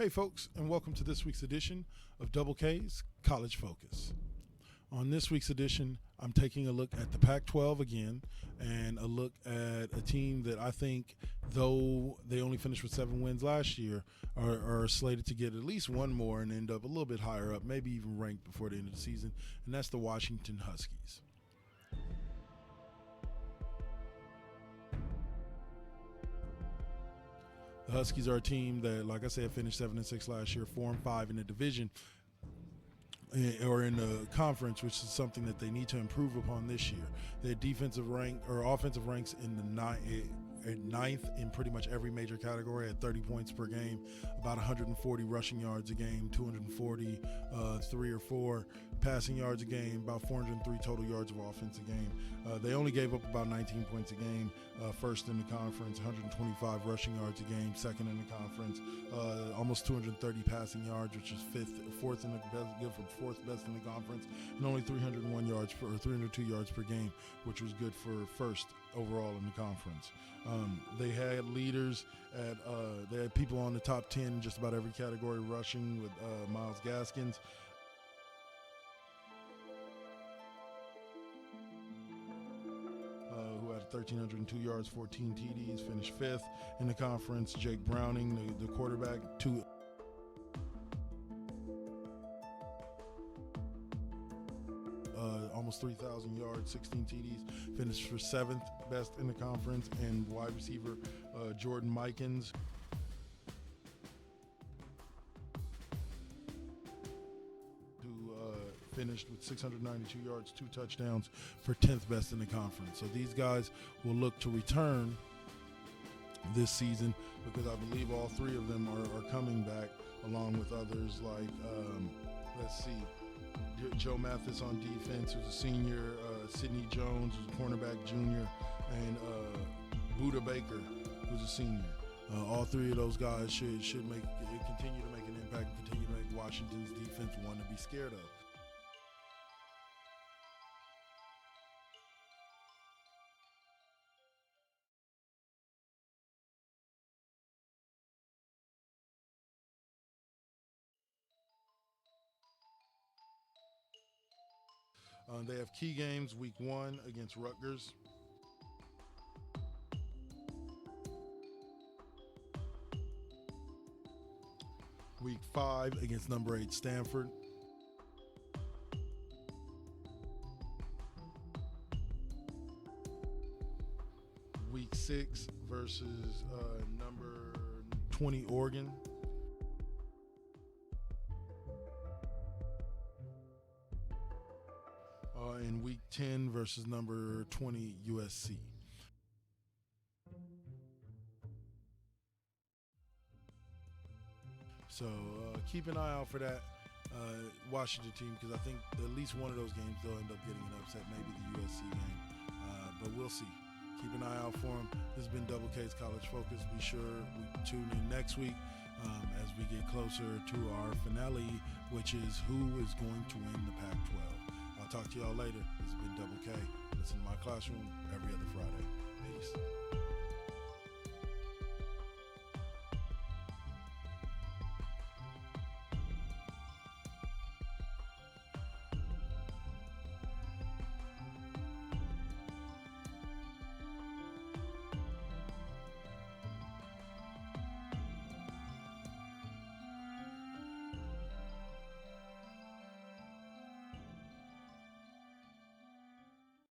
Hey folks, and welcome to this week's edition of Double K's College Focus. On this week's edition, I'm taking a look at the Pac-12 again, and a look at a team that I think, though they only finished with 7 wins last year, are slated to get at least one more and end up a little bit higher up, maybe even ranked before the end of the season, and that's the Washington Huskies. The Huskies are a team that, like I said, finished 7-6 last year, 4-5 in the division or in the conference, which is something that they need to improve upon this year. Their defensive rank or offensive ranks in the ninth in pretty much every major category at 30 points per game, about 140 rushing yards a game, 240 3 or 4 passing yards a game, about 403 total yards of offense a game. They only gave up about 19 points a game, first in the conference, 125 rushing yards a game, second in the conference, almost 230 passing yards, which is fourth in the best, good for fourth best in the conference, and only 302 yards per game, which was good for first overall in the conference. They had leaders they had people on the top 10 in just about every category rushing with Myles Gaskins. Who had 1,302 yards, 14 TDs, finished 5th in the conference. Jake Browning, the quarterback, almost 3,000 yards, 16 TDs, finished for 7th best in the conference. And wide receiver Jordan Mikens, who finished with 692 yards, 2 touchdowns, for 10th best in the conference. So these guys will look to return this season because I believe all 3 of them are coming back, along with others like, Joe Mathis on defense, who's a senior, Sidney Jones, who's a cornerback junior, and Buda Baker, who's a senior. All 3 of those guys should continue to make an impact and continue to make Washington's defense one to be scared of. They have key games week 1 against Rutgers. Week 5 against number 8 Stanford. Week 6 versus number 20 Oregon. In week 10 versus number 20 USC. So keep an eye out for that Washington team, because I think at least one of those games they'll end up getting an upset, maybe the USC game, but we'll see. Keep an eye out for them. This has been Double K's College Focus. Be sure we tune in next week as we get closer to our finale, which is who is going to win the Pac-12. I'll talk to y'all later. This has been Double K. Listen to my classroom every other Friday. Peace.